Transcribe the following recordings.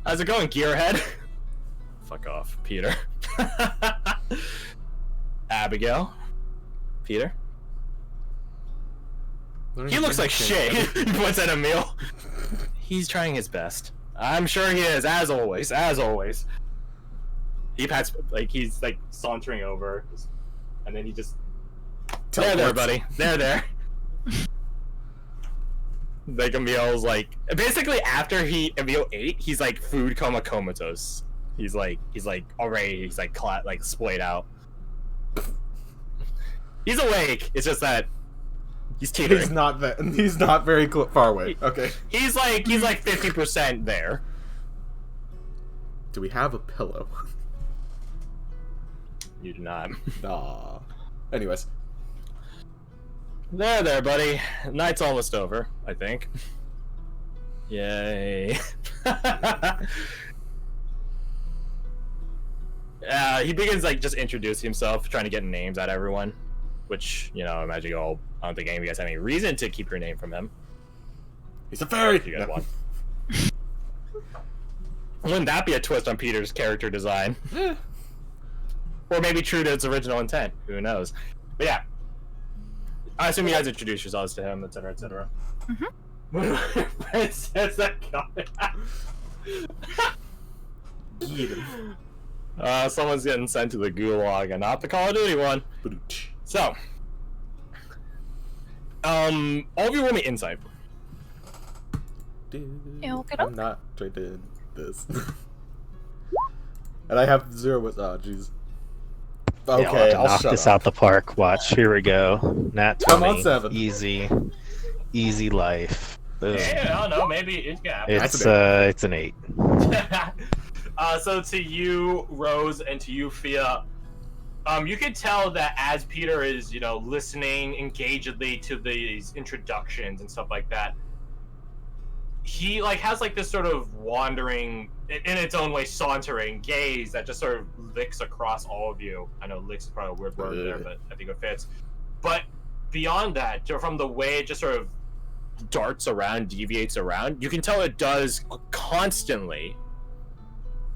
How's it going, Gearhead? Fuck off, Peter. Abigail. Peter. He looks like shit. He points at Emil. He's trying his best. I'm sure he is, as always. As always. He pats, like, he's like sauntering over, and then he just. There, buddy. There. Like Emil's like, basically after Emil ate, he's like food comatose. He's like already, he's like splayed out. He's awake. It's just that he's teetering. He's not very far away. Okay. He's like 50% there. Do we have a pillow? You do not. Aw. Anyways. There, buddy. Night's almost over, I think. Yay. He begins like just introducing himself, trying to get names out of everyone. Which, you know, imagine I don't think any of you guys have any reason to keep your name from him. He's a fairy! If you guys want. Wouldn't that be a twist on Peter's character design? Or maybe true to its original intent. Who knows? But yeah. I assume you guys introduce yourselves to him, etc., etc. Princess someone's getting sent to the gulag, and not the Call of Duty one. So, all of you roll me insight. I'm not trained in this. And I have 0 with. Oh, jeez. Okay, yeah, I'll knock this out the park. Watch, here we go. Nat 20. Come on, 7. Easy life. Boom. Yeah, I don't know. Maybe it's got. It's an 8. So to you, Rose, and to you, Fia, you can tell that as Peter is, listening engagedly to these introductions and stuff like that, he has this sort of wandering, in its own way, sauntering gaze that just sort of licks across all of you. I know licks is probably a weird word there, but I think it fits. But beyond that, from the way it just sort of darts around, deviates around, you can tell it does constantly,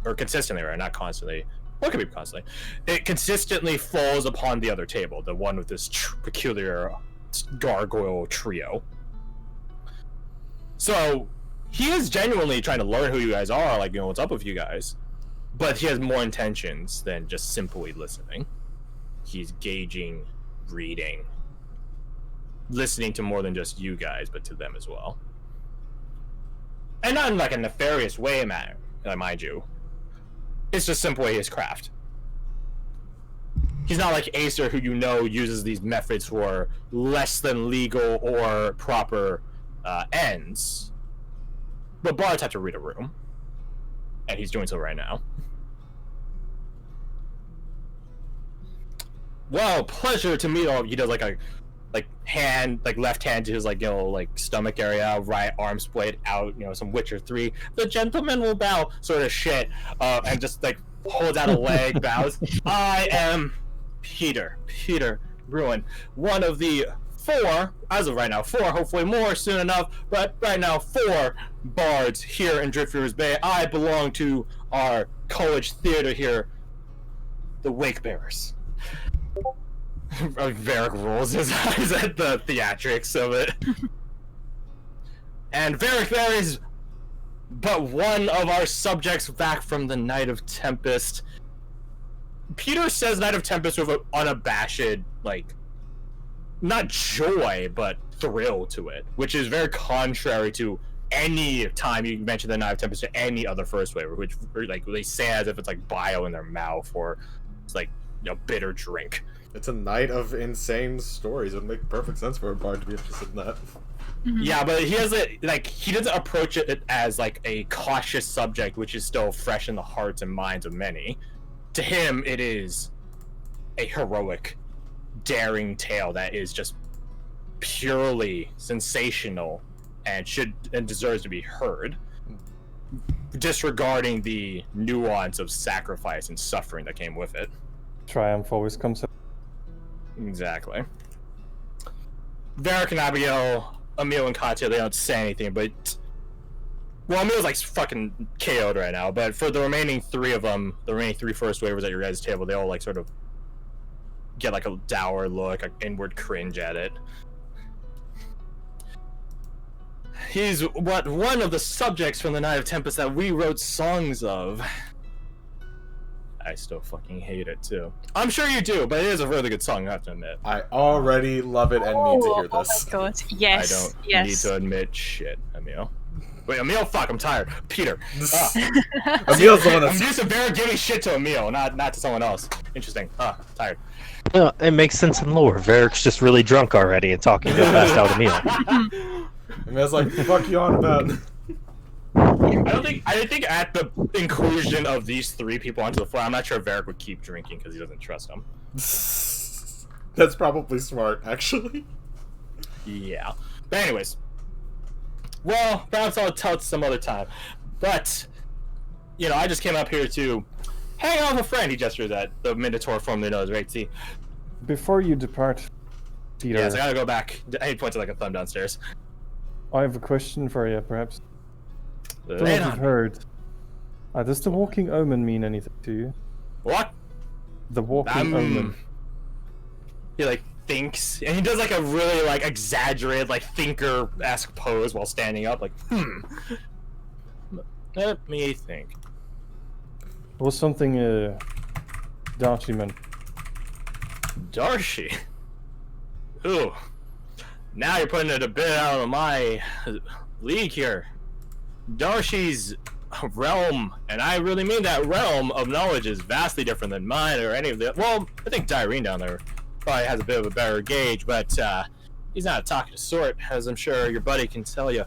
or consistently, right? Not constantly. What could be constantly? It consistently falls upon the other table, the one with this peculiar gargoyle trio. So he is genuinely trying to learn who you guys are, what's up with you guys. But he has more intentions than just simply listening. He's gauging, reading, listening to more than just you guys, but to them as well. And not in a nefarious way, mind you. It's just simply his craft. He's not like Acer, who uses these methods for less than legal or proper ends. But bards have to read a room. And he's doing so right now. Well, pleasure to meet all of you. He does left hand to his stomach area, right arm splayed out, some Witcher 3. The gentleman will bow, sort of shit, and just holds out a leg, bows. I am Peter Bruin, one of the 4, as of right now, 4, hopefully more soon enough, but right now 4 bards here in Drifters Bay. I belong to our college theater here, the Wake Bearers. Varric rolls his eyes at the theatrics of it. And Varric there is but one of our subjects back from the Night of Tempest. Peter says Night of Tempest with an unabashed, not joy, but thrill to it, which is very contrary to any time you mention the Night of Tempest to any other first wave, which they say as if it's bio in their mouth, or it's bitter drink. It's a night of insane stories. It would make perfect sense for a bard to be interested in that. Mm-hmm. Yeah, but he has he doesn't approach it as a cautious subject, which is still fresh in the hearts and minds of many. To him, it is a heroic, daring tale that is just purely sensational and deserves to be heard, disregarding the nuance of sacrifice and suffering that came with it. Triumph always comes up. Exactly. Varric and Abigail, Emil and Katya, they don't say anything, but Well, Emil's like fucking KO'd right now, but for the remaining three of them, the remaining three first waivers at your guys' table, they all like sort of get like a dour look, an inward cringe at it. He's one of the subjects from the Night of Tempest that we wrote songs of. I still fucking hate it too. I'm sure you do, but it is a really good song, I have to admit. I already love it and need to hear this. Oh my god, yes. I don't yes. need to admit shit, Emil. Wait, Emil, fuck, I'm tired. Peter. Emil's the one I'm that's... used to Bear giving shit to Emil, not to someone else. Interesting. Tired. Well, it makes sense in lore. Varric's just really drunk already and talking to a passed out Emil. Emil's like, fuck you on about... I think at the inclusion of these three people onto the floor, I'm not sure Varric would keep drinking because he doesn't trust them. That's probably smart, actually. Yeah. But anyways. Well, perhaps I'll tell it some other time. But, you know, I just came up here to hang out with a friend. He gestures at the Minotaur formerly known as Right T. Before you depart, Peter, Yes, I gotta go back. He points to like a thumb downstairs. I have a question for you, perhaps. Don't know Lay if it you've on. heard. Does the walking omen mean anything to you? What? The walking omen. He like thinks, and he does like a really like exaggerated like thinker-esque pose while standing up. Like, Let me think. It was something Darcy meant. Darcy. Ooh. Now you're putting it a bit out of my league here. Darcy's realm, and I really mean that realm of knowledge, is vastly different than mine or any of the. Well, I think Dyrene down there probably has a bit of a better gauge, but he's not a talkative sort, as I'm sure your buddy can tell you.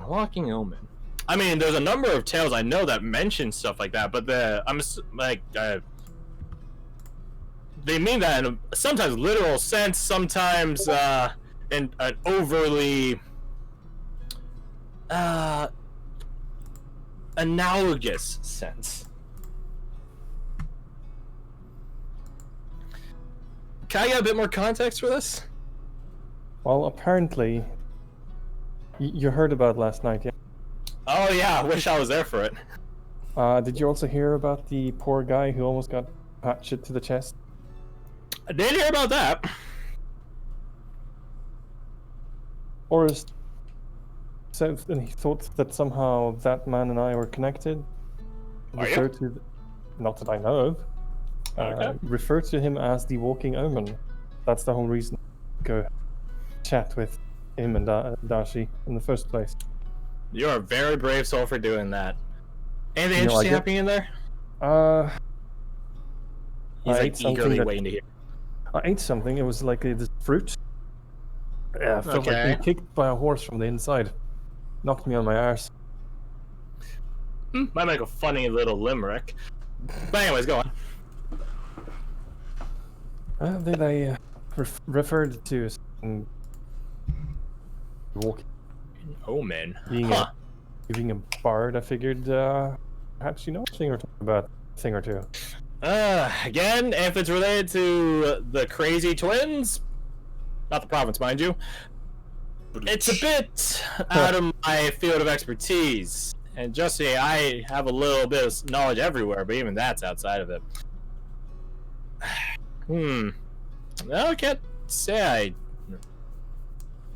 Walking omen. I mean, there's a number of tales I know that mention stuff like that, but they mean that in a sometimes literal sense, sometimes in an overly analogous sense. Can I get a bit more context for this? Well, apparently, you heard about last night, yeah? Oh yeah, I wish I was there for it. Did you also hear about the poor guy who almost got hatchet to the chest? I did hear about that. Orist said, and he thought that somehow that man and I were connected. Are you? Refer to, not that I know of. Okay. Refer to him as the walking omen. That's the whole reason to go chat with him and Darcy in the first place. You're a very brave soul for doing that. Anything You know, I interesting get- happening in there? He's I like ate something eagerly that- waiting to hear. I ate something. It was like this fruit. Yeah, I felt like Okay. being kicked by a horse from the inside. Knocked me on my arse. Might make a funny little limerick. But anyways, go on. Then I referred to as walking, Omen. being Huh. being a bard. I figured perhaps you know a thing or two. Again, if it's related to the crazy twins, not the province, mind you, it's a bit out of my field of expertise. And just say I have a little bit of knowledge everywhere, but even that's outside of it. I can't say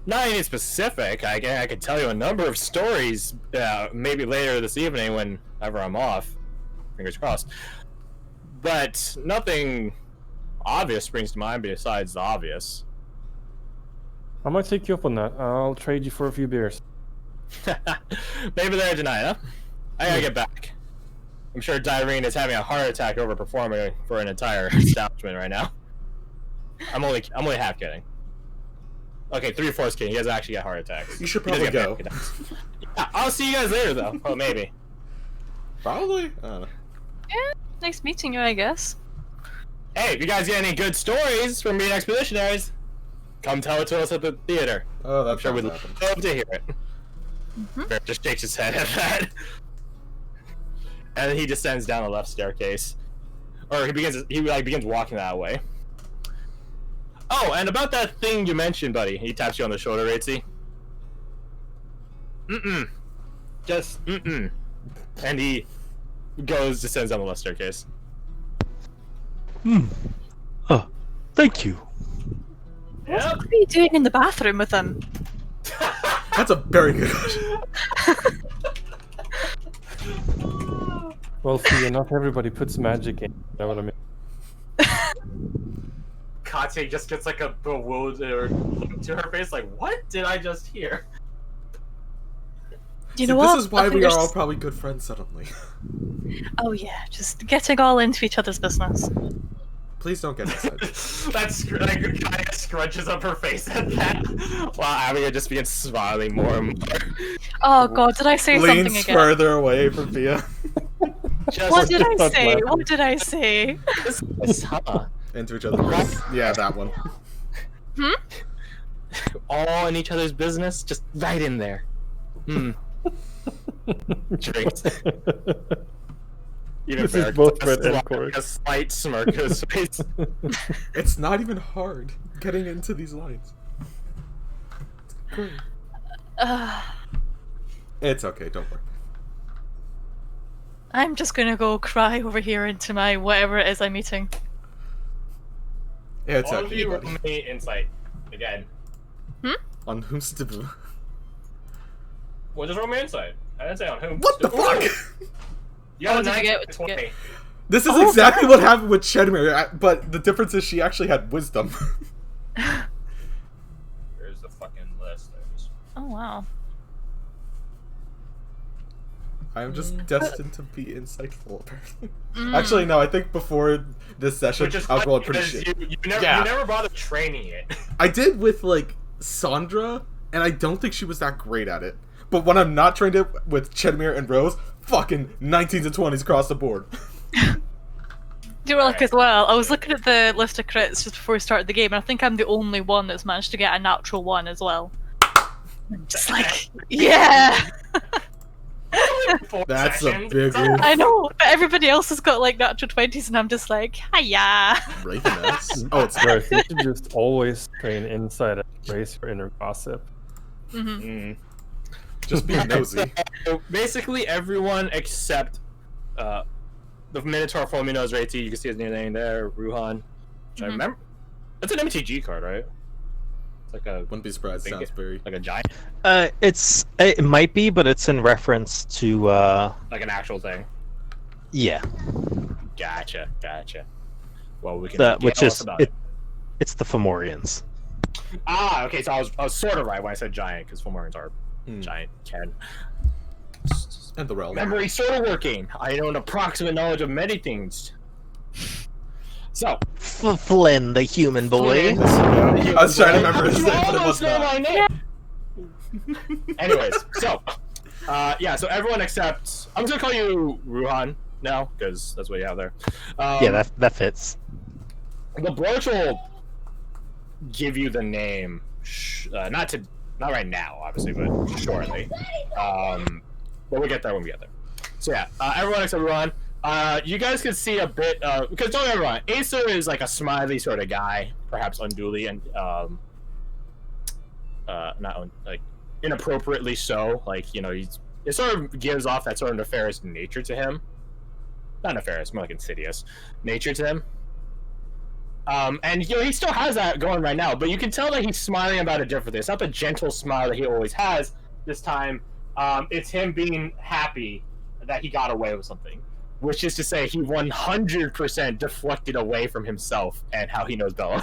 not anything specific. I could tell you a number of stories, maybe later this evening whenever I'm off. Fingers crossed. But nothing obvious springs to mind besides the obvious. I might take you up on that. I'll trade you for a few beers. Maybe later tonight, huh? I gotta get back. I'm sure Dyrene is having a heart attack over performing for an entire establishment right now. I'm only half kidding. Okay, 3/4 kidding. He doesn't actually get heart attacks. You should He doesn't probably get go. panic attacks. Yeah, I'll see you guys later, though. Oh, maybe. Probably? I don't know. Nice meeting you, I guess. Hey, if you guys get any good stories from being expeditionaries, come tell it to us at the theater. Oh, I'm that's sure sure we'd happen. love to hear it. Bear just shakes his head at that. And then he descends down the left staircase. Or he begins walking that way. Oh, and about that thing you mentioned, buddy. He taps you on the shoulder, Ratesy. Just and he descends down the left staircase. Oh, thank you. Yep. What are you doing in the bathroom with him? That's a very good question. Well, Fia, not everybody puts magic in. You know what I mean? Katya just gets like a bewildered look to her face, like, what did I just hear? You See, know what? this is why I think we are there's- all probably good friends suddenly. Oh yeah, just getting all into each other's business. Please don't get inside. That's like Katya scrunches up her face at that. While Abigail just begins smiling more and more. Oh god, did I say something Leans again? further away from Fia. Just What did I Just say? laughing. What did I say? Into each other's face. Yeah, that one. all in each other's business, just right in there. Drinks. Even This is Barrick both has red and Corey. a slight smirk on his face. It's not even hard getting into these lines. It's great. It's okay, don't worry. I'm just gonna go cry over here into my whatever it is I'm eating. Yeah, it's All of okay, you buddy. roll me insight again. On whom's to... Well, just roll me insight. I didn't say on whom. What the fuck? You got Oh, a did you 9 get- to did you get- 20. This is Oh, exactly God. what happened with Chedmere, but the difference is she actually had wisdom. Here's the fucking list. Oh wow. I am just destined to be insightful, apparently. Mm. Actually, no, I think before this session, Which is I was funny rolling pretty because shit. you never bothered training it. I did with, like, Sandra, and I don't think she was that great at it. But when I'm not trained it with Chedmere and Rose, fucking 19s and 20s across the board. Do you know, like as well? I was looking at the list of crits just before we started the game, and I think I'm the only one that's managed to get a natural one as well. I'm just like, yeah, That's a big one. I know, but everybody else has got like natural 20s, and I'm just like, hiya. Raven-esque. Oh, it's Garth, you should just always train inside and embrace your inner gossip. Hmm. just be nosy. So basically, everyone except the Minotaur Fulminos Raiti, you can see his name there, Ruhan. Which I remember. That's an MTG card, right? It's like a Wouldn't be surprised. Think Sounds it- very... like a giant, It might be, but it's in reference to like an actual thing. yeah, Gotcha. Well, we can. which tell us is about it's the Fomorians. Ah, okay. So I was sort of right when I said giant because Fulmarians are Hmm. giant. Ken. And the realm. Memory sort of working. I know an approximate knowledge of many things. So, Flynn, the human boy. Flynn. Yeah, I was trying to remember his You name, but it almost was know not. my name. Anyways, so yeah, so everyone except I'm just gonna call you Ruhan now because that's what you have there. Yeah, that fits. The brooch will give you the name, not right now, obviously, but shortly. But we'll get there when we get there. So yeah, everyone except Ruhan. You guys can see a bit because don't get me wrong, Acer is like a smiley sort of guy, perhaps unduly and like inappropriately so. Like, you know, it sort of gives off that sort of nefarious nature to him. Not nefarious, more like insidious nature to him. And you know, he still has that going right now, but you can tell that he's smiling about it differently. It's not the gentle smile that he always has. This time, it's him being happy that he got away with something. Which is to say, he 100% deflected away from himself and how he knows Bella.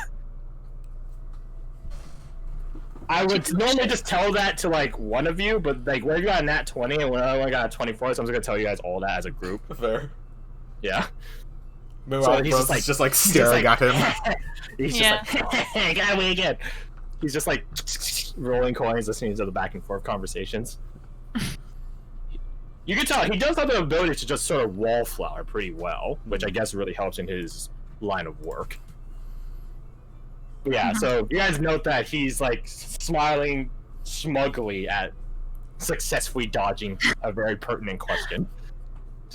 I would normally just tell that to like one of you, but like where you got a nat 20 and when I only got a 24, so I'm just gonna tell you guys all that as a group. Fair. Yeah. Meanwhile, he's Rose just is just like staring at him. He's just like, got away again. He's just like rolling coins, listening to the back and forth conversations. You can tell he does have the ability to just sort of wallflower pretty well, which I guess really helps in his line of work. But yeah, so you guys note that he's like smiling smugly at successfully dodging a very pertinent question.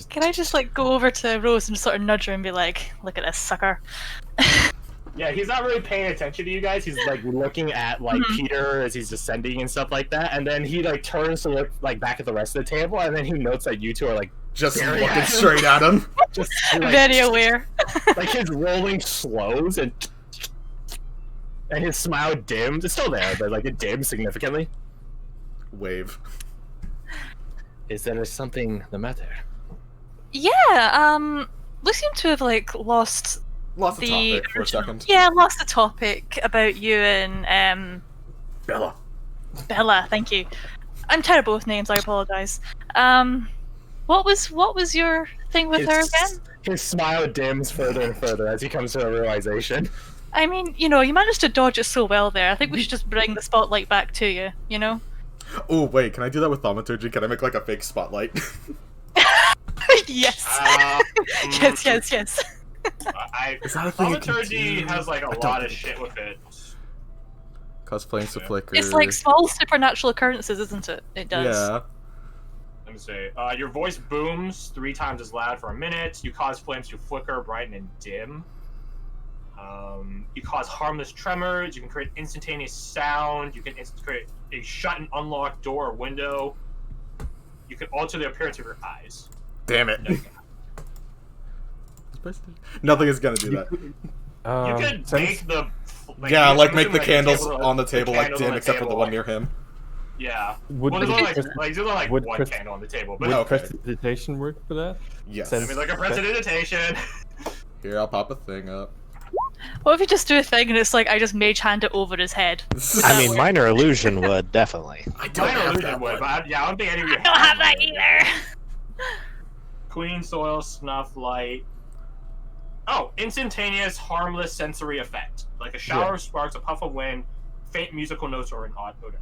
Can I just like go over to Rose and sort of nudge her and be like, "Look at this sucker." Yeah, he's not really paying attention to you guys. He's like looking at like Peter as he's descending and stuff like that, and then he like turns to look like back at the rest of the table, and then he notes that you two are like Just staring looking at him. straight at him. Just like, Very aware. like his rolling slows and his smile dims. It's still there, but like it dims significantly. Wave. Is there something the matter? Yeah, we seem to have like lost Lost the the topic for a second. Yeah, lost the topic about you and Bella. Bella. Thank you. I'm terrible with names. I apologize. What was your thing with her again? His smile dims further and further as he comes to a realization. I mean, you managed to dodge it so well there. I think we should just bring the spotlight back to you. You know. Oh wait, can I do that with thaumaturgy? Can I make like a fake spotlight? Yes. Yes. Is that a thing you can Thaumaturgy do? has like a I don't lot of think shit with it. Cosplaying to flicker. It's like small supernatural occurrences, isn't it? It does. Yeah. Let me see. Your voice booms 3 times as loud for a minute. You cause flames to flicker, brighten, and dim. You cause harmless tremors. You can create instantaneous sound. You can create a shut and unlocked door or window. You can alter the appearance of your eyes. Damn it. Nothing is gonna do that. You could since- make the Yeah, like make using, the candles table- on the table like candles on dim, the except for the table, one like- near him. Yeah. Would, Well, there's only there's only like would one Chris- candle on the table, but would Okay. prestidigitation work for that? Yes. I mean, like a prestidigitation. Here, I'll pop a thing up. What if you just do a thing and it's like I just mage hand it over his head? I mean, minor illusion would definitely. I don't Minor have illusion that would, one. but I don't think any of you I don't have that either. Clean soil, snuff, light. Oh, instantaneous, harmless sensory effect. Like a shower of sparks, a puff of wind, faint musical notes, or an odd odor.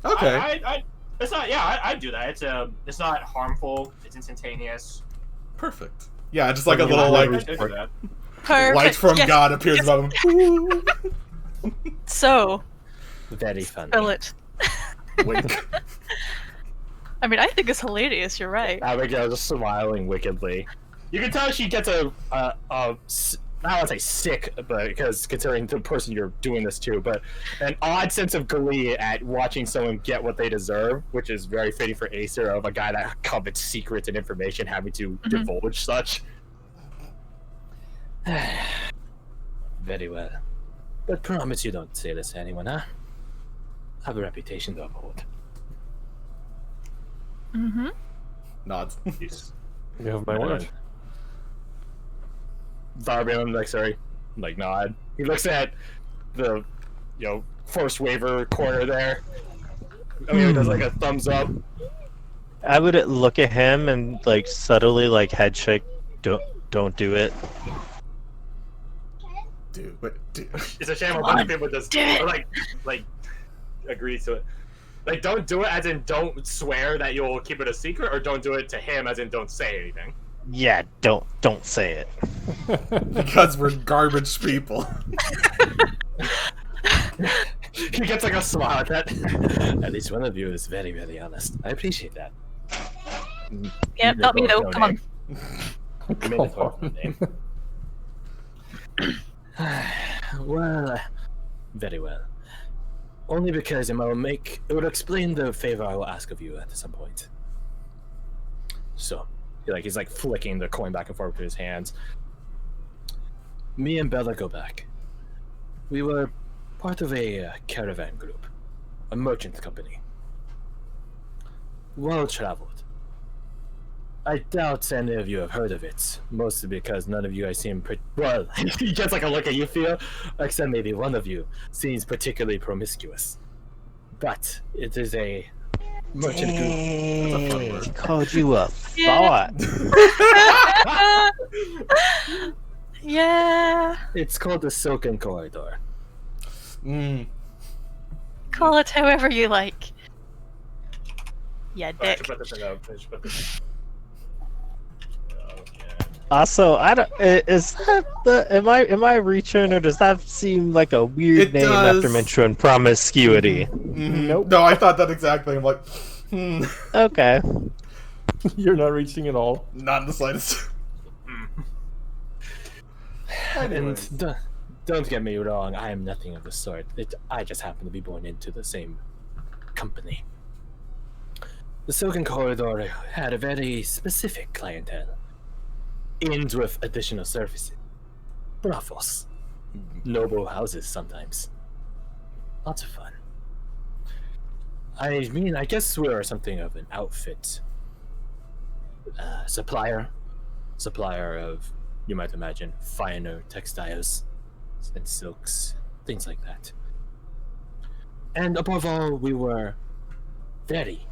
Okay. It's not. Yeah, I'd do that. It's not harmful. It's instantaneous. Perfect. Yeah, just like a I mean, little I like I'd do that. Perfect. light from Yes. God appears above him. So, Very funny. spill it. Wink. I mean, I think it's hilarious. You're right. Abigail just smiling wickedly. You can tell she gets I don't want to say sick, but because considering the person you're doing this to, but an odd sense of glee at watching someone get what they deserve, which is very fitting for Acer of a guy that covets secrets and information having to divulge such. Very well. But promise you don't say this to anyone, huh? I have a reputation to uphold. Mm-hmm. Nods. You have my word. Zarbian, like nod. He looks at the, first waiver corner there. I mean, he does like a thumbs up. I would look at him and like subtly like head shake. Don't do it. Dude, but dude. It's a shame a bunch of people just like agree to it. Like, don't do it as in don't swear that you'll keep it a secret, or don't do it to him as in don't say anything. Yeah, don't say it. Because we're garbage people. He gets like a smile at that. At least one of you is very, very honest. I appreciate that. Yep, not me though. No Come on. name. Minotaur, no name. Well, very well. Only because it will explain the favor I will ask of you at some point. So, He's like flicking the coin back and forth with his hands. me and Bella go back. We were part of a caravan group, a merchant company. Well traveled. I doubt any of you have heard of it, mostly because none of you guys seem well. He gets like a look at you, feel. Except maybe one of you seems particularly promiscuous. But it is a merchant group. That's a fun word. He called you a Yeah. thought. Yeah. It's called the Silken Corridor. Mm. Call it however you like. Yeah, I should dick. put this in I should put this. Also, I don't. Is that the? Am I reaching, or does that seem like a weird It name does. after mentioning promiscuity? Mhm. Nope. No, I thought that exactly. I'm like, Okay. You're not reaching at all. not in the slightest. And don't get me wrong, I am nothing of the sort. I just happen to be born into the same company. The Silken Corridor had a very specific clientele. Inns with additional services. Brothels. Noble houses sometimes. Lots of fun. I mean, I guess we're something of an outfit. Supplier of, you might imagine, finer textiles and silks, things like that. And above all, we were very,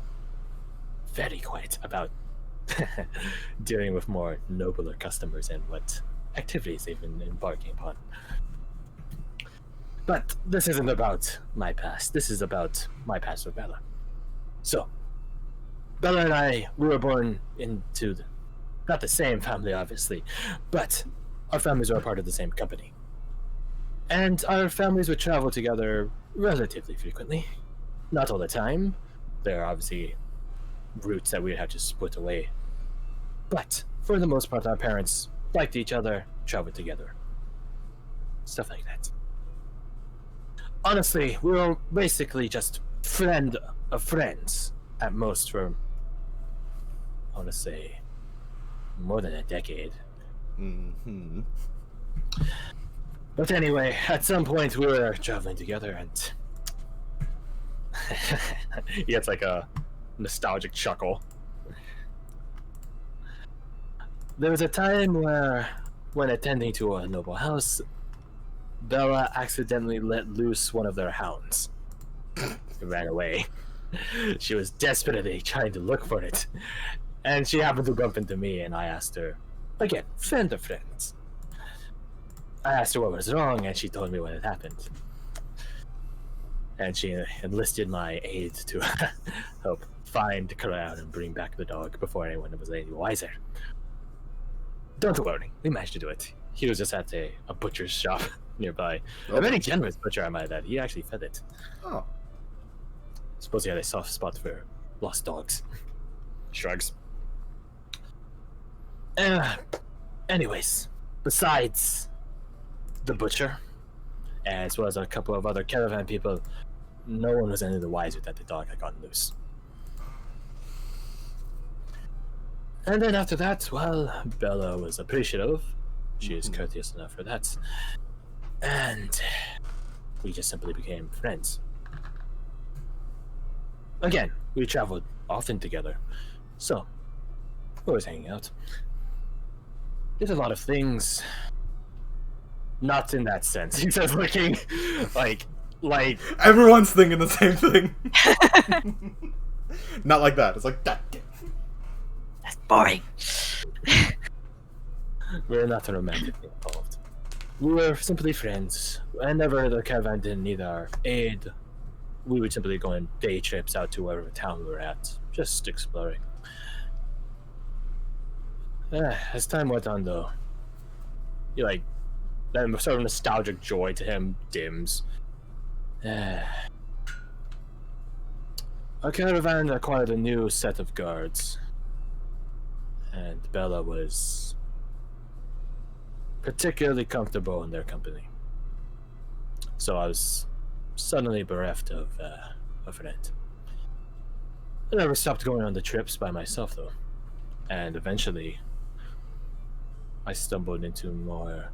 very quiet about dealing with more nobler customers and what activities they've been embarking upon. But this isn't about my past. This is about my past with Bella. So, Bella and I, we were born into not the same family, obviously, but our families were a part of the same company. And our families would travel together relatively frequently. Not all the time. There are obviously routes that we'd have to split away. But, for the most part, our parents liked each other, traveled together. Stuff like that. Honestly, we were basically just friend of friends, at most, for, I want to say, more than a decade. Mm-hmm. But anyway, at some point we were traveling together and he gets like a nostalgic chuckle. There was a time where, when attending to a noble house, Bella accidentally let loose one of their hounds. It ran away. She was desperately trying to look for it. And she happened to bump into me, and I asked her, again, friend of friends. I asked her what was wrong, and she told me what had happened. And she enlisted my aid to help find, corral, and bring back the dog before anyone was any wiser. Don't worry, we managed to do it. He was just at a butcher's shop nearby. A very generous butcher, I might add. He actually fed it. Oh. Suppose he had a soft spot for lost dogs. Shrugs. Anyways, besides the butcher, as well as a couple of other caravan people, no one was any the wiser that the dog had gotten loose. And then after that, well, Bella was appreciative. She is courteous enough for that. And we just simply became friends. Again, we traveled often together, so always hanging out. Did a lot of things. Not in that sense. He says, looking like Everyone's thinking the same thing. Not like that. It's like that. That's boring. we're not romantically involved. We were simply friends. Whenever the caravan didn't need our aid, we would simply go on day trips out to wherever town we were at, just exploring. As time went on, though, that sort of nostalgic joy to him dims. Our caravan acquired a new set of guards, and Bella was particularly comfortable in their company. So I was suddenly bereft of a friend. I never stopped going on the trips by myself, though, and eventually I stumbled into more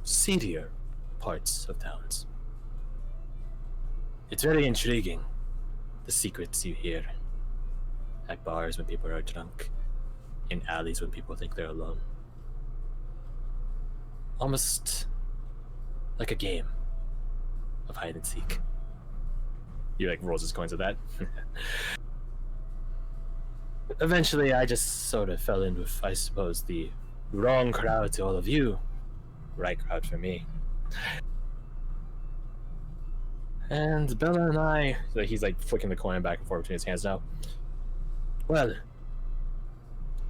seedier parts of towns. It's very intriguing, the secrets you hear at bars when people are drunk, in alleys when people think they're alone. Almost like a game of hide and seek. You rolls his coins at that. Eventually, I just sort of fell in with, I suppose, the wrong crowd to all of you, right crowd for me. And Bella and I, he's flicking the coin back and forth between his hands now. Well,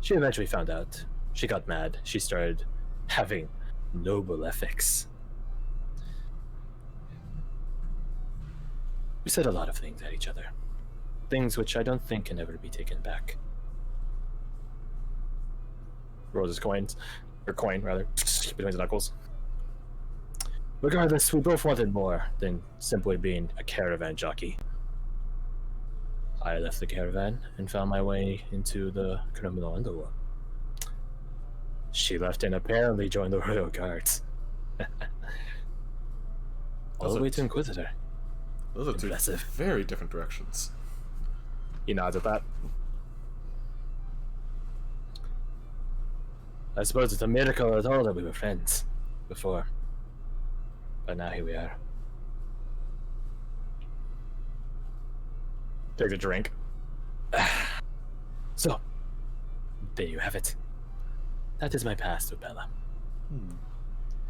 she eventually found out. She got mad. She started having noble ethics. We said a lot of things at each other. Things which I don't think can ever be taken back. Rolls his coins, or coin rather, between his knuckles. Regardless, we both wanted more than simply being a caravan jockey. I left the caravan and found my way into the criminal underworld. She left and apparently joined the Royal Guards. All the way to Inquisitor. Those are two Impressive. very different directions. He nods at that. I suppose it's a miracle at all that we were friends before. But now here we are. Take a drink. So, there you have it. That is my past with Bella.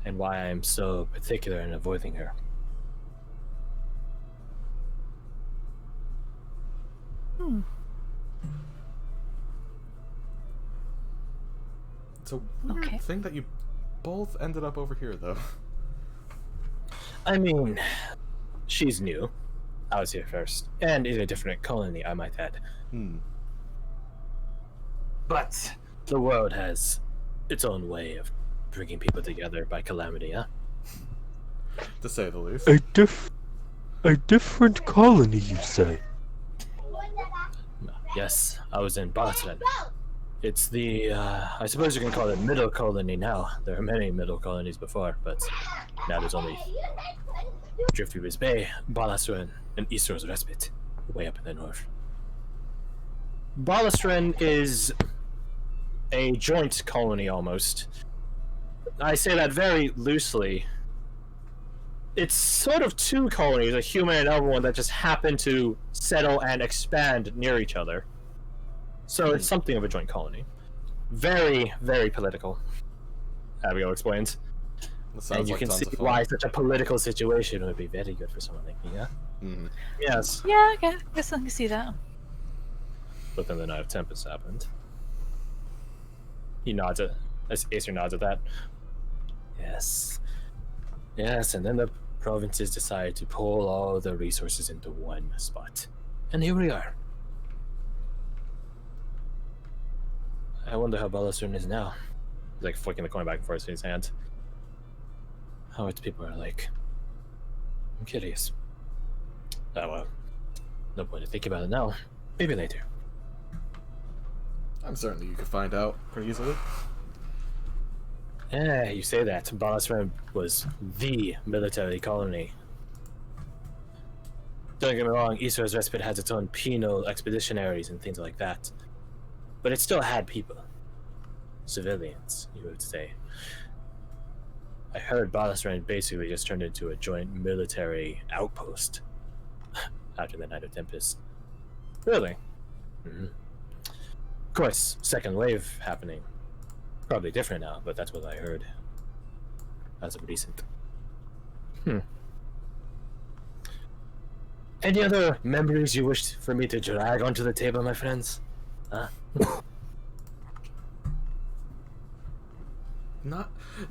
And why I am so particular in avoiding her. It's a weird Okay. thing that you both ended up over here, though. I mean, she's new. I was here first. And in a different colony, I might add. But the world has its own way of bringing people together by calamity, huh? To say the least. A different colony, you say? Yes, I was in Boston. It's the, I suppose you can call it middle colony now. There are many middle colonies before, but now there's only Driftweaver's Bay, Balastren, and Easter's Respite, way up in the north. Balastren is a joint colony almost. I say that very loosely. It's sort of two colonies, a human and another one, that just happen to settle and expand near each other. So it's something of a joint colony. Very, very political. Abigail explains. That sounds And you like can tons see of fun. why such a political situation would be very good for someone like me, yeah? Mhm. Yes. Yeah, I guess I can see that. But then the Night of Tempest happened. He nods at... Acer nods at that. Yes. Yes, and then the provinces decided to pull all the resources into one spot. And here we are. I wonder how Balastern is now. He's like flicking the coin back and forth in his hand. How its people are like. I'm curious. Oh well. No point in thinking about it now. Maybe later. I'm certain you could find out pretty easily. Yeah, you say that. Balastern was the military colony. Don't get me wrong, Easter's Respite has its own penal expeditionaries and things like that. But it still had people. Civilians, you would say. I heard Balastran basically just turned into a joint military outpost after the Night of Tempest. Really? Mm-hmm. Of course, second wave happening. Probably different now, but that's what I heard. As of recent. Any other memories you wished for me to drag onto the table, my friends? Huh? Not.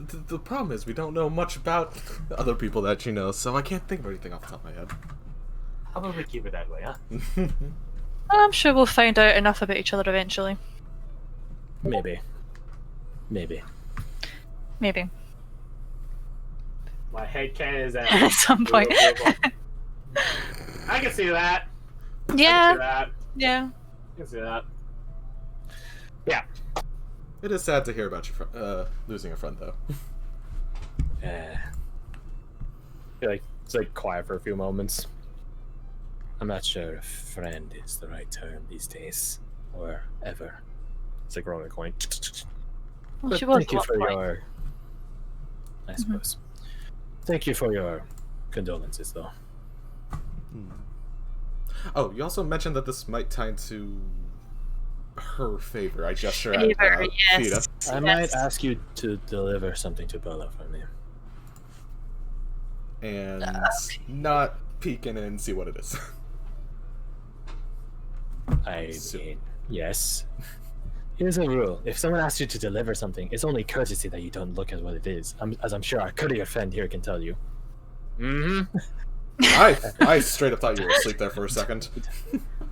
The problem is we don't know much about other people that you know, so I can't think of anything off the top of my head. How about we keep it that way, huh? I'm sure we'll find out enough about each other eventually. Maybe. Maybe. Maybe. My headcanon is that At some point. I can see that. I can see Yeah, that. yeah. I can see that. It is sad to hear about your losing a friend, though. It's like quiet for a few moments. I'm not sure if friend is the right term these days, or ever. It's like rolling a coin. Well, But she was thank you at for one point. your... I suppose. Thank you for your condolences, though. Oh, you also mentioned that this might tie into her favor. I gesture at Favor, Fida. yes. I Yes. might ask you to deliver something to Bella for me. And not peek in and see what it is. I So- mean, yes. Here's a rule. If someone asks you to deliver something, it's only courtesy that you don't look at what it is. As I'm sure our courier friend here can tell you. Mm-hmm. I straight up thought you were asleep there for a second.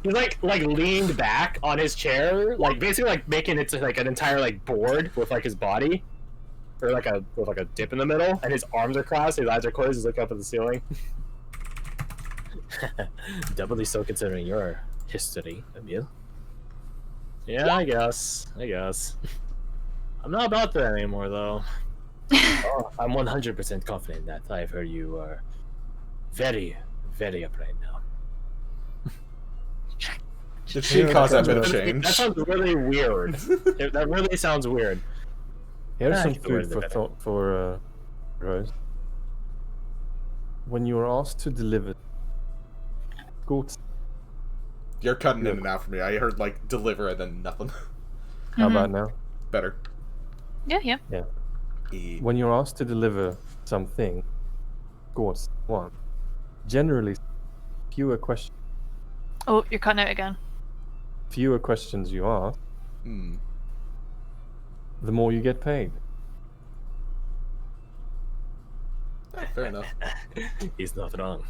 He's like leaned back on his chair, like basically like making it to like an entire like board with like his body. or like a dip in the middle, and his arms are crossed, his eyes are closed, he's looking up at the ceiling. Doubly so considering your history, Emil. Yeah, I guess. I'm not about that anymore, though. Oh, I'm 100% confident that I've heard you are very, very upright now. Did she cause that bit of change? That sounds really weird. That really sounds weird. Here's Ah, some I get the word food a for bit thought for Rose. When you are asked to deliver goods, You're cutting in and out for me. I heard like deliver and then nothing. how about now? Better. Yeah. When you're asked to deliver something, goods, one, generally fewer questions. Oh, you're cutting out again. Fewer questions you ask, Hmm. the more you get paid. Fair enough. He's not wrong.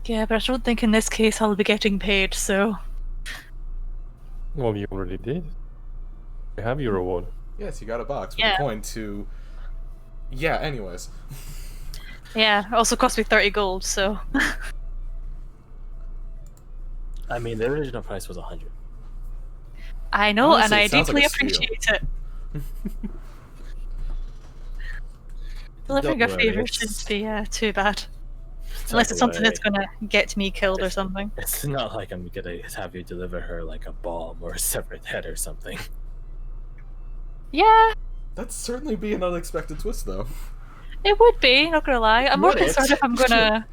Yeah, but I don't think in this case I'll be getting paid, so... Well, you already did. You have your reward. Yes, you got a box with Yeah. a coin to. Yeah. Anyways. Yeah, it also cost me 30 gold, so... I mean, the original price was 100. I know, Honestly, and I it sounds deeply like a steal. appreciate it. Delivering a Don't worry, favour it's- shouldn't be too bad. Don't Unless it's something worry. that's gonna get me killed or something. It's not like I'm gonna have you deliver her like a bomb or a severed head or something. Yeah, That'd certainly be an unexpected twist, though. it would be, not gonna lie. I'm more Would it? concerned if I'm gonna...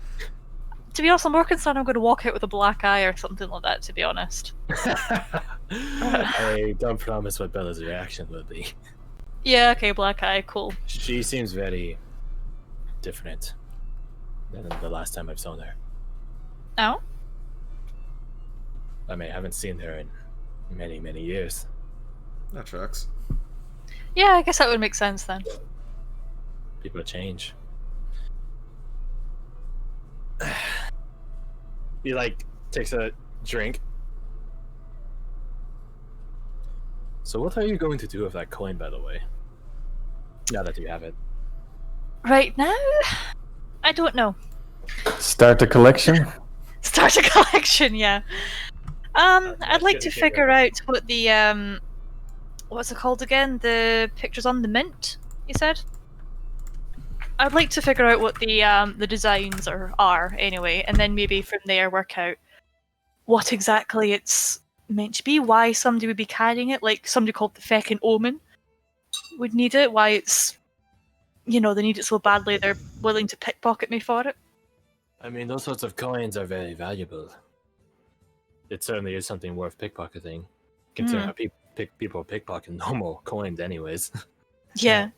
To be honest, I'm more concerned I'm gonna walk out with a black eye or something like that, to be honest. I don't promise what Bella's reaction will be. Yeah, okay, black eye, cool. She seems very different than the last time I've seen her. Oh? I mean, I haven't seen her in many, many years. That tracks. Yeah, I guess that would make sense then. People change. He like takes a drink. So what are you going to do with that coin, by the way? Now that you have it. Right now? I don't know. Start a collection. Start a collection, yeah. I'd like to gonna get figure rid out what the what's it called again? The pictures on the mint, you said? I'd like to figure out what the designs are anyway, and then maybe from there work out what exactly it's meant to be, why somebody would be carrying it, like somebody called the feckin' Omen would need it, why it's, you know, they need it so badly they're willing to pickpocket me for it. I mean, those sorts of coins are very valuable. It certainly is something worth pickpocketing, considering how people pickpocket normal coins, anyways. Yeah.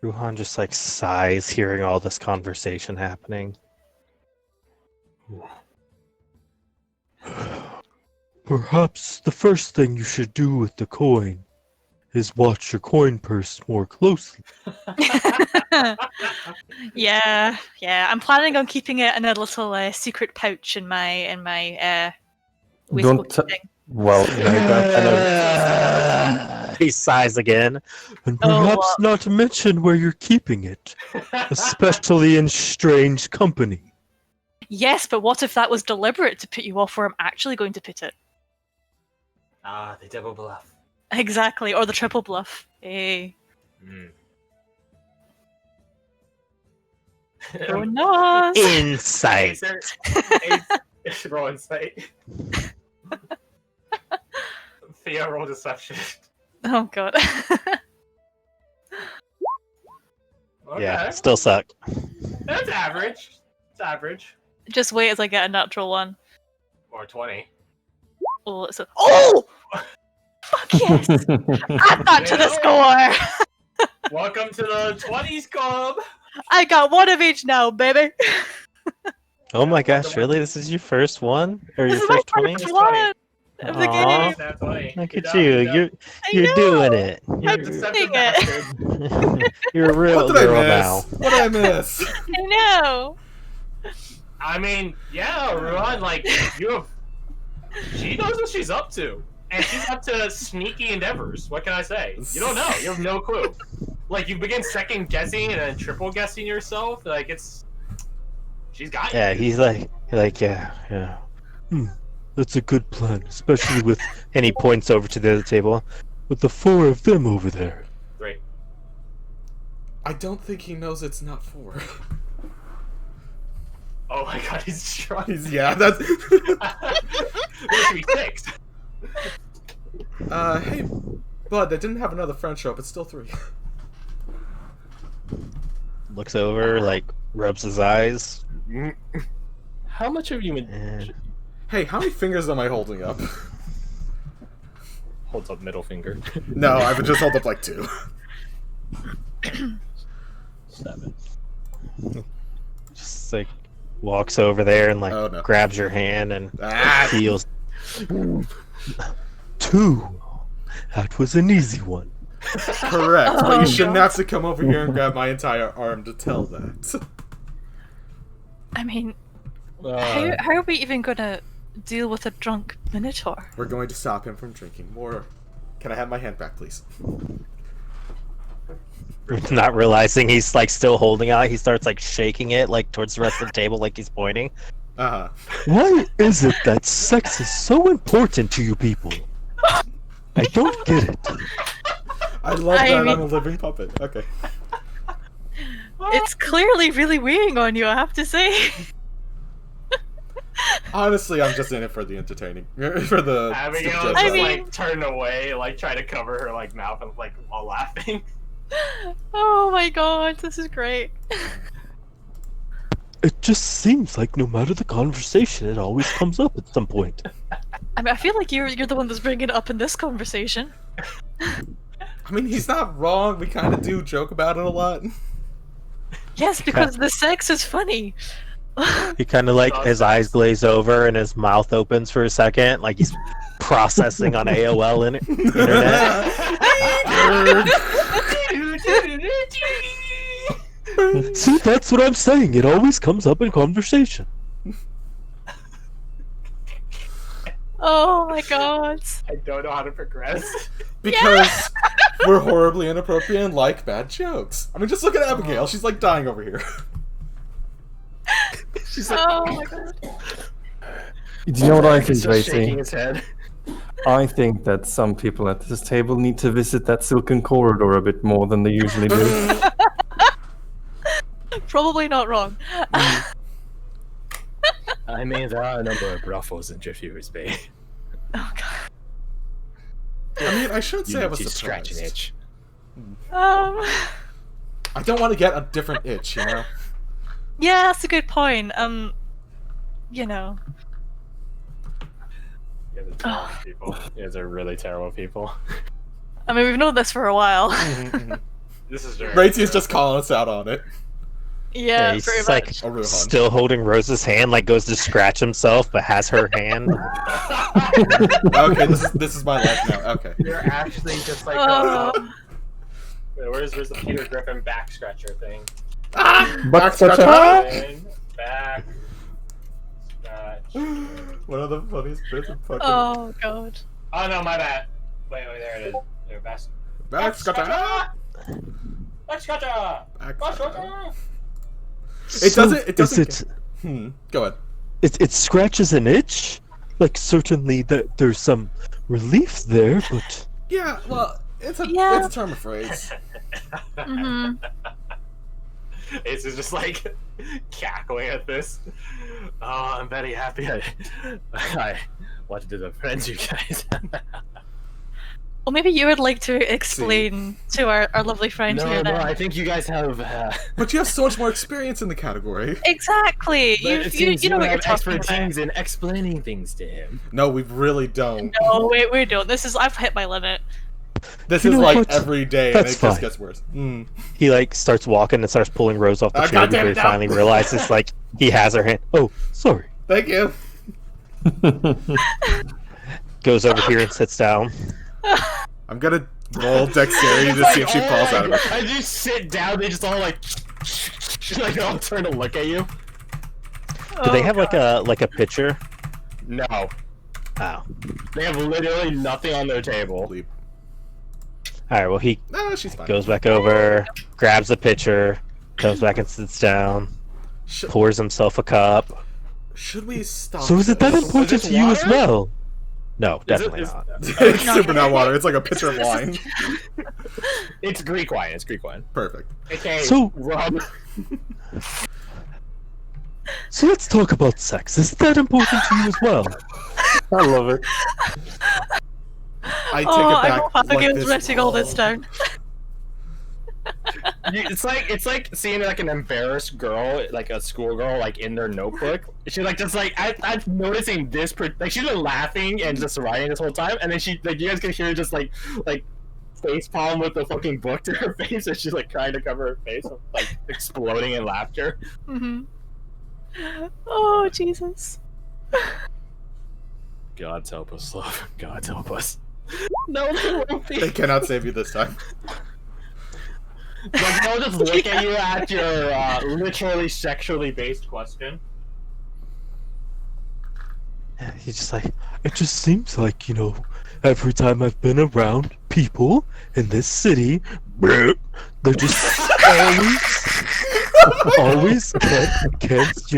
Ruhan just like sighs hearing all this conversation happening. Perhaps the first thing you should do with the coin is watch your coin purse more closely. Yeah. I'm planning on keeping it in a little secret pouch in my waistcoat Don't thing. Well, you know, that kind of He sighs again. And Oh, perhaps not mention where you're keeping it, especially in strange company. Yes, but what if that was deliberate to put you off where I'm actually going to put it? Ah, the double bluff. Exactly, or the triple bluff. Hey. Oh no! Insight. Roll insight. Theo, roll deception. Oh god. Okay. Yeah, still suck. That's average. It's average. Just wait as I get a natural one. Or 20. Oh, it's a... Oh! Fuck yes! Add that to the score! Welcome to the 20s club! I got one of each now, baby! Oh my gosh, really? This is your first one? Or your This is my first 20? first one of the Aw. game! Nat 20. Look Good at job, you. good job. You're know. doing it. I'm You're, Deceptive doing it. bastard. you're a real What did girl I now. miss? What did I miss? I know! I mean, yeah, Ruan, like, you have... She knows what she's up to. and she's up to sneaky endeavors. What can I say? You don't know. You have no clue. Like, you begin second guessing and then triple guessing yourself. Like, it's. She's got you. Yeah, he's like, yeah. That's a good plan, especially with. And he points over to the other table, with the 4 of them over there. Great. I don't think he knows it's not 4. Oh my god, he's drunk. Yeah, that's. There should be 6. Hey, Bud, I didn't have another friend show up. It's still 3. Looks over, like, rubs his eyes. How much have you been? And Hey, how many fingers am I holding up? Holds up middle finger. No, I would just hold up like 2. 7. just like walks over there and like Oh, no. grabs your hand and Ah! feels. 2. That was an easy one. Correct, but Oh, you shouldn't God. have to come over here and grab my entire arm to tell that. I mean, how are we even gonna deal with a drunk Minotaur? We're going to stop him from drinking more. Can I have my hand back, please? Not realizing he's like still holding out, he starts like shaking it like towards the rest of the table, like he's pointing. Uh-huh. Why is it that sex is so important to you people? I don't get it. I love I that mean- I'm a living puppet. Okay. It's clearly really weighing on you, I have to say. Honestly, I'm just in it for the entertaining. For the... Abigail suggestion. just, I mean- like, turn away, like, try to cover her, like, mouth and, like, while laughing. Oh my god, this is great. It just seems like no matter the conversation, it always comes up at some point. I mean, I feel like you're the one that's bringing it up in this conversation. I mean, he's not wrong. We kind of do joke about it a lot. Yes, because the sex is funny. He kind of like his eyes glaze over and his mouth opens for a second, like he's processing on AOL internet. See, that's what I'm saying. It always comes up in conversation. Oh my god. I don't know how to progress. Because we're horribly inappropriate and like bad jokes. I mean, just look at Abigail. She's like dying over here. She's like, Oh my god. Do you know what I think, He's just shaking Tracy? his head. I think that some people at this table need to visit that silken corridor a bit more than they usually do. Probably not wrong. I mean, there are a number of brothels in Driftweaver's Bay. Oh god. I mean, I shouldn't You say I need was to scratch an surprised. itch. I don't want to get a different itch, you know? Yeah, that's a good point. You know. You guys are terrible people. You guys are really terrible people. I mean, we've known this for a while. This is very Ratia's just calling us out on it. Yeah, he's pretty like much. A real hunch. still holding Rose's hand, like goes to scratch himself, but has her hand. Okay, this is my life now. Okay. You're actually just like Oh. where's the Peter Griffin back scratcher thing? But such a And back scratch. One of the funniest bits of fucking... Oh god. Oh no, my bad. Wait, there it is. There, back. Back scratcher! Back scratcher. Back Back scratcher. scratcher. It doesn't... Is it, Go ahead. it scratches an itch? Like, certainly that there's some relief there, but Yeah, well, it's a Yeah. it's a term of phrase. Mm-hmm. Ace is just like cackling at this. Oh, I'm very happy. I wanted to friends you guys. Well, maybe you would like to explain to our lovely friend here No, then. I think you guys have. But you have so much more experience in the category. Exactly. But it seems You know what you're have talking about. expertise in explaining things to him. No, we really don't. No, wait, we don't. I've hit my limit. This You is know like what? every day, That's and it just fine. gets worse. he like starts walking and starts pulling Rose off the chair goddamn before it, he no. finally realizes like he has her hand. Oh, sorry. Thank you. Goes over here and sits down. I'm gonna roll dexterity to see if she falls out of it. I just sit down. They just all like, like all turn to look at you. Do they Oh, have God. like a picture? No. Oh. They have literally nothing on their table. Bleep. Alright, well, he No, she's fine. goes back over, grabs a pitcher, comes back and sits down, Sh- pours himself a cup. should we stop? So is it that this? important to you as water? well? No, Is it- definitely is- not. It's super not water. It's like a pitcher of wine. It's Greek wine. It's Greek wine. Perfect. Okay. So- rum. So let's talk about sex. Is that important to you as well? I love it. I take Oh, it I back. hope Abigail's this- writing all this down. It's like seeing like an embarrassed girl, like a schoolgirl, like in their notebook. She like just like I'm noticing this. Like she's been laughing and just writing this whole time, and then she like you guys can hear her just like face palm with the fucking book to her face, and she's like trying to cover her face, like exploding in laughter. Hmm. Oh, Jesus. God's help us, love. God's help us. No, they won't be. They cannot save you this time. Like, they'll just look at you at your literally sexually based question. Yeah, he's just like, it just seems like, every time I've been around people in this city, they're just always against,